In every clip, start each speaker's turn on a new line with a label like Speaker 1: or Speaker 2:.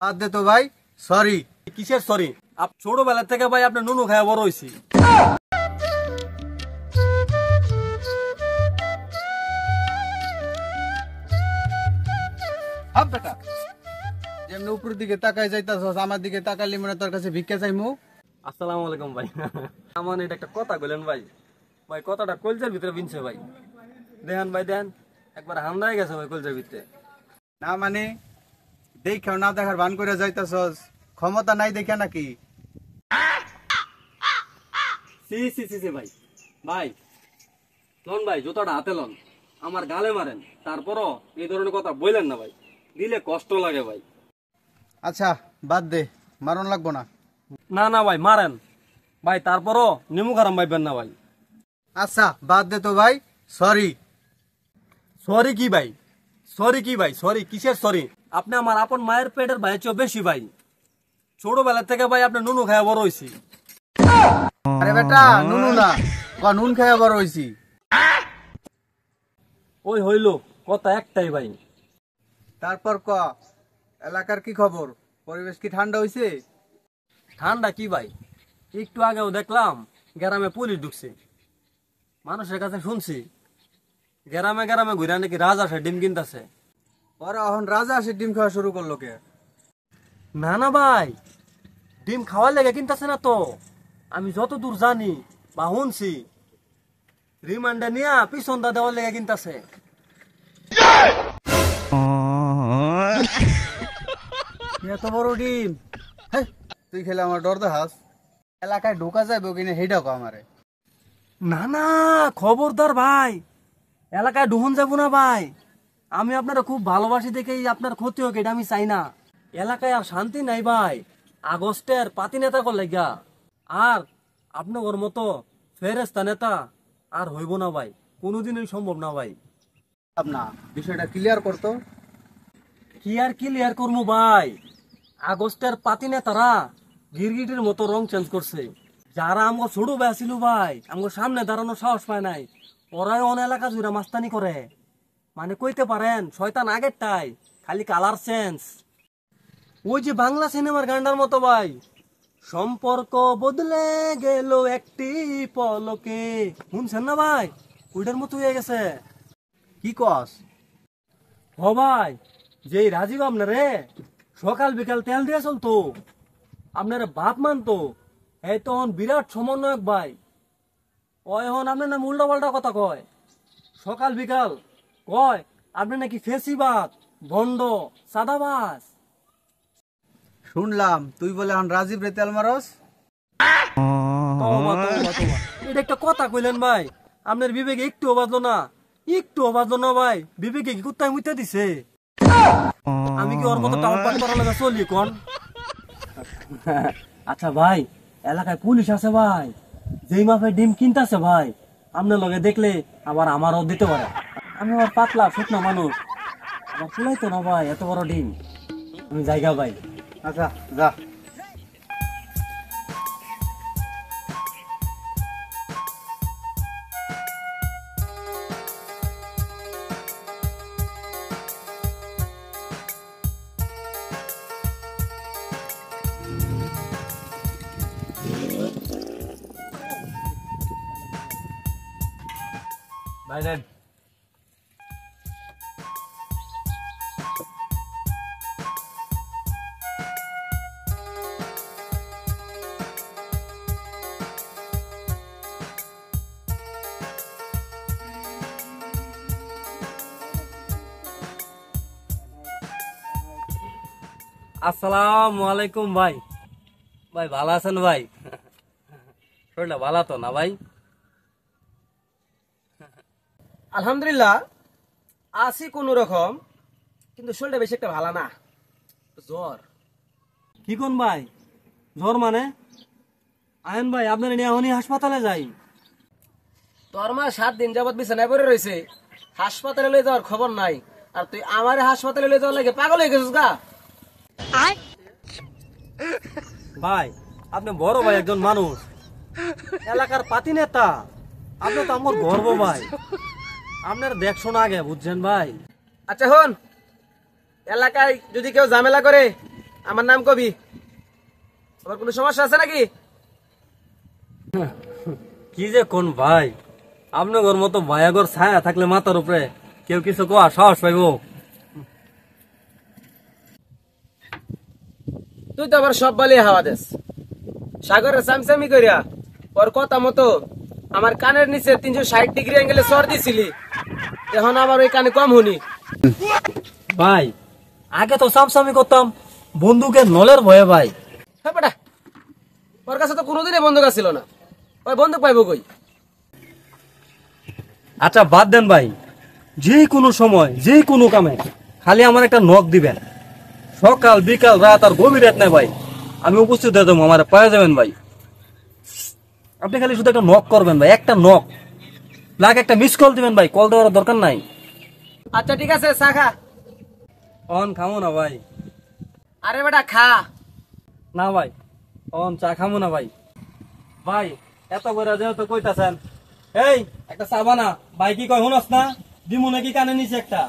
Speaker 1: বাদ দে তো ভাই, সরি।
Speaker 2: কিসের সরি? ছোটবেলা থেকে ভাই আপনার নুনু খায়া বড় হয়েছি।
Speaker 1: বেটা যেমনি উপরের দিকে তাকাই যাইতাছস, আমার দিকে তাকালি মনে তোর কাছে ভিক্ষা চাইমু।
Speaker 2: আসসালামু আলাইকুম ভাই। আমার এটা একটা কথা বললেন ভাই, ভাই কথাটা কলজার ভিতরে বিনছে ভাই। দেখেন ভাই, দেখেন একবার হামলায় গেছে ভাই কলজার ভিতরে।
Speaker 1: না মানে দেখাও না দেখার ভান করে যাইতাছস, ক্ষমতা নাই দেখা নাকি?
Speaker 2: সি সি সি সি ভাই, ভাই লন ভাই, জুতাটা হাতে লন, আমার গালে মারেন, তারপরও এই ধরনের কথা বললেন না ভাই, দিলে কষ্ট লাগে ভাই।
Speaker 1: আচ্ছা বাদ দে, মারণ লাগবো না।
Speaker 2: না না ভাই মারেন ভাই, তারপরও নিমু খারাম ভাইবেন না ভাই।
Speaker 1: আচ্ছা বাদ দে তো ভাই, সরি।
Speaker 2: সরি কি ভাই? সরি কি ভাই? সরি কিসের সরি? আপনি আমার আপন মায়ের পেটের ভাইয়ের চেয়ে বেশি ভাই। ছোটবেলা থেকে ভাই আপনি নুনু খায়া বড় হয়েছি।
Speaker 1: আরে বেটা নুনু না, নুন খাইয়া বড় হইছি।
Speaker 2: ওই হইলো কথা একটাই ভাই।
Speaker 1: তারপর এলাকার কি খবর? পরিবেশ কি ঠান্ডা হইছে?
Speaker 2: ঠান্ডা কি ভাই, একটু আগেও দেখলাম গ্রামে পুলিশ ঢুকছে। মানুষের কাছে শুনছি গ্রামে গ্রামে ঘুরে নাকি রাজা ডিম কিনতেছে।
Speaker 1: ওরা এখন রাজা আসে ডিম খাওয়া শুরু করলো কে?
Speaker 2: না না ভাই, ডিম খাওয়ার লেগে কিনতেছে না তো। আমি যত দূর জানি বা শুনছি, রিমান্ডে নিয়ে পিছন দা দেওয়ার লেগে কিনতেছে।
Speaker 1: এত বড় ডিম, তুই খেলে আমার ডর দেখাস। এলাকায় ঢোকা যাবে কিনা হেডাও আমারে।
Speaker 2: না না খবরদার ভাই, এলাকায় ঢুহন যাব না ভাই। আমি আপনারা খুব ভালোবাসি দেখেই আপনার ক্ষতি হোক এটা আমি চাই না। এলাকায় আর শান্তি নাই ভাই, আগস্টের পাতি নেতা কর লাগা। আর আপনার মতো ফেরেস্তা নেতা আর হইব না ভাই, কোনোদিনই সম্ভব না ভাই।
Speaker 1: না বিষয়টা ক্লিয়ার করতো।
Speaker 2: কি আর ক্লিয়ার করবো ভাই, আগস্টের পাতি নেতারা গিরগিটির মতো রং চেঞ্জ করছে। যারা আমার ছোট ভাই ছিল ভাই, আমার সামনে দাঁড়ানোর সাহস পায় নাই, ওরাই অন এলাকা জুড়ে মাস্তানি করে। মানে কইতে পারেন শয়তান আগেরটাই, খালি কালার চেঞ্জ। ওই যে বাংলা সিনেমার গানটার মতো ভাই, সম্পর্ক বদলে গেল একটি পলকে, শুনছেন না ভাই? ওইটার মতো হয়ে গেছে।
Speaker 1: কি কস?
Speaker 2: ও ভাই, যে রাজীব আপনারে সকাল বিকাল তেল দিয়ে চলতো, আপনার বাপ মানতো, এই তখন বিরাট সমন্বয়ক ভাই। ও এখন আপনার নাম উল্টা পাল্টা কথা কয়, সকাল বিকাল কয় আপনি নাকি ফেসিবাদ, ভণ্ড, সাদাবাস।
Speaker 1: শুনলাম তুই বলে এখন রাজীব রে তেল মারস।
Speaker 2: তওবা, তওবা, তওবা। এটা একটা কথা কইলেন ভাই, আপনার বিবেকে একটু বাজলো না, একটু বাজলো না ভাই। বিবেকে কি কুত্তায় মুইতে দিছে? আমি কি ওর মতো টাউন পাট করার লাগা চলি কোন? আচ্ছা ভাই, এলাকায় পুলিশ আছে ভাই, যেই মাপে ডিম কিনতেছে ভাই, আপনার লগে দেখলে আবার আমারও দিতে পারে। আমি আবার পাতলা শুকনো মানুষ, আমার ফুলাইতো না ভাই এত বড় ডিম। আমি জায়গা ভাই।
Speaker 1: আচ্ছা যা।
Speaker 2: ভাই দেন। আসসালামু আলাইকুম ভাই। ভাই ভালো আছেন ভাই? শরীরটা ভালো তো না ভাই?
Speaker 3: আলহামদুলিল্লাহ আছি কোন রকম, কিন্তু শরীরটা বেশি একটা ভালো না, জ্বর।
Speaker 2: কি কোন ভাই জ্বর মানে? আয়ন ভাই আপনার নিয়ে এখনই হাসপাতালে যাই।
Speaker 3: তোর মা 7 দিন যাবত বিছানায় পড়ে রয়েছে, হাসপাতালে লয়ে যাওয়ার খবর নাই, আর তুই আমারে হাসপাতালে লয়ে যাওয়ার লাগে পাগল হয়ে গেছিস গা।
Speaker 2: ভাই আপনি বড় ভাই একজন মানুষ, এলাকার পাতি নেতা, আপনি তো আমার গর্ব ভাই। আপনার দেখছো না আগে, বুঝছেন ভাই?
Speaker 3: আচ্ছা হন, এলাকায় যদি কেউ ঝামেলা করে আমার নাম কবি। আমার কোনো সমস্যা আছে নাকি?
Speaker 2: কি যে কোন ভাই, আপনার মতো ভাইয়াগর ছায়া থাকলে মাথার উপরে কেউ কিছু কোয়া সাহস পাইব?
Speaker 3: তুই তো আবার সব বালিয়ে হাওয়া দেস। সাগরের চামচামি করিয়া ওর কথা মতো আমার কানের নিচে 360 ডিগ্রি অ্যাঙ্গেলে সর দিছিলি, এখন আবার ওই কানে কম শুনি।
Speaker 2: ভাই আগে তো সামসামি করতাম বন্দুকের নলের ভয়ে ভাই।
Speaker 3: হ্যাঁ বেটা, ওর কাছে তো কোনোদিনই বন্দুক ছিল না, ওই বন্দুক পাইব কই?
Speaker 2: আচ্ছা বাদ দেন ভাই, যে কোনো সময় যে কোনো কামে খালি আমার একটা নখ দিবেন, সকাল বিকাল রাত আর গভীর রাত নাই ভাই, আমি উপস্থিত হয়ে যাবো, আমার পায়ে যাবেন ভাই। আপনি খালি শুধু একটা নক করবেন ভাই, একটা নক লাগ, একটা মিস কল দিবেন ভাই, কল দেওয়ার দরকার নাই।
Speaker 3: আচ্ছা ঠিক আছে, চা খা।
Speaker 2: অন খামো না ভাই।
Speaker 3: আরে বেটা খা।
Speaker 2: না ভাই, অন চা খামো না ভাই। ভাই এত করে যেহেতু কইতাছেন, এই একটা চা বানা ভাই, কি কয় শুনস না? দিমু নাকি কানে নিচে একটা?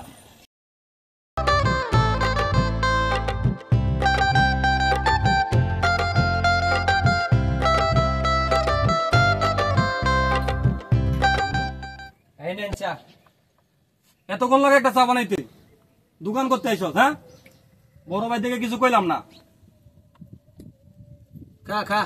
Speaker 3: এই নেন চা।
Speaker 2: এতক্ষণ লাগে একটা চা বানাইতে? দোকান করতে আইস? হ্যাঁ, বড় ভাই দেখে কিছু কইলাম না।
Speaker 3: খা খা।